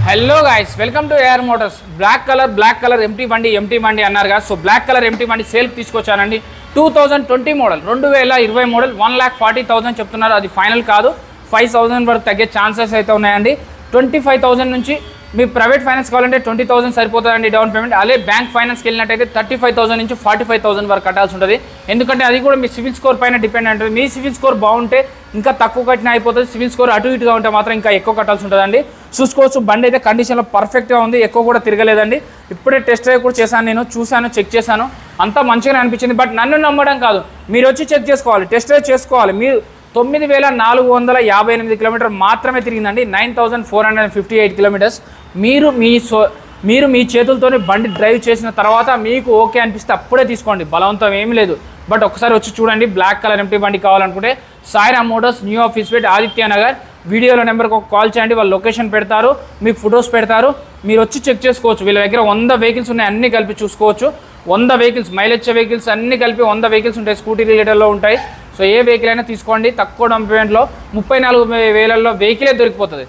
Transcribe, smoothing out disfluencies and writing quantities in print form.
Hello guys, welcome to A R motors. Black colour MT బండి అన్నారు కదా. సో బ్లాక్ కలర్ ఎంటీ బండి సేల్కి తీసుకొచ్చానండి. 2020 మోడల్, 2020 మోడల్. 1,40,000 చెప్తున్నారు. అది ఫైనల్ కాదు, 5,000 వరకు తగ్గే ఛాన్సెస్ అయితే ఉన్నాయండి. 25,000 నుంచి మీ ప్రైవేట్ ఫైనాన్స్ కావాలంటే 20,000 సరిపోతుందండి డౌన్ పేమెంట్. అదే బ్యాంక్ ఫైనాన్స్కి వెళ్ళినట్టయితే 35,000 నుంచి 45,000 వరకు కట్టాల్సి ఉంటుంది. ఎందుకంటే అది కూడా మీ సివిల్ స్కోర్ పైన డిపెండ్ ఉంటుంది. మీ సివిల్ స్కోర్ బాగుంటే ఇంకా తక్కువ కట్టిన అయిపోతుంది. సివిల్ స్కోర్ అటు ఇటుగా ఉంటే మాత్రం ఇంకా ఎక్కువ కట్టాల్సి ఉంటుందండి. చూసుకోవచ్చు, బండి అయితే కండిషన్లో పర్ఫెక్ట్గా ఉంది, ఎక్కువ కూడా తిరగలేదండి. ఇప్పుడే టెస్ట్ డ్రైవ్ కూడా చేశాను, నేను చూశాను, చెక్ చేశాను, అంతా మంచిగానే అనిపించింది. బట్ నన్ను నమ్మడం కాదు, మీరు వచ్చి చెక్ చేసుకోవాలి, టెస్ట్ డ్రైవ్ చేసుకోవాలి. మీరు 9,458 కిలోమీటర్ మాత్రమే తిరిగిందండి. 9,458 కిలోమీటర్స్. మీరు మీ చేతులతోనే బండి డ్రైవ్ చేసిన తర్వాత మీకు ఓకే అనిపిస్తే అప్పుడే తీసుకోండి, బలవంతం ఏమీ లేదు. బట్ ఒకసారి వచ్చి చూడండి. బ్లాక్ కలర్ ఎంటీ బండి కావాలనుకుంటే సాయిరామ్ మోటార్స్, న్యూ ఆఫీస్ పేట్, ఆదిత్య నగర్. వీడియోలో నెంబర్కి ఒక కాల్ చేయండి, వాళ్ళు లొకేషన్ పెడతారు, మీకు ఫొటోస్ పెడతారు. మీరు వచ్చి చెక్ చేసుకోవచ్చు. వీళ్ళ దగ్గర 100 వెహికల్స్ ఉన్నాయి, అన్నీ కలిపి చూసుకోవచ్చు. 100 వెహికల్స్, మైలేజ్ వెహికల్స్ అన్నీ కలిపి 100 వెహికల్స్ ఉంటాయి. స్కూటీ రిలేటెడ్లో ఉంటాయి. సో ఏ వెహికల్ అయినా తీసుకోండి. తక్కువ డౌన్ పేమెంట్లో 34,000 వెహికలే దొరికిపోతుంది.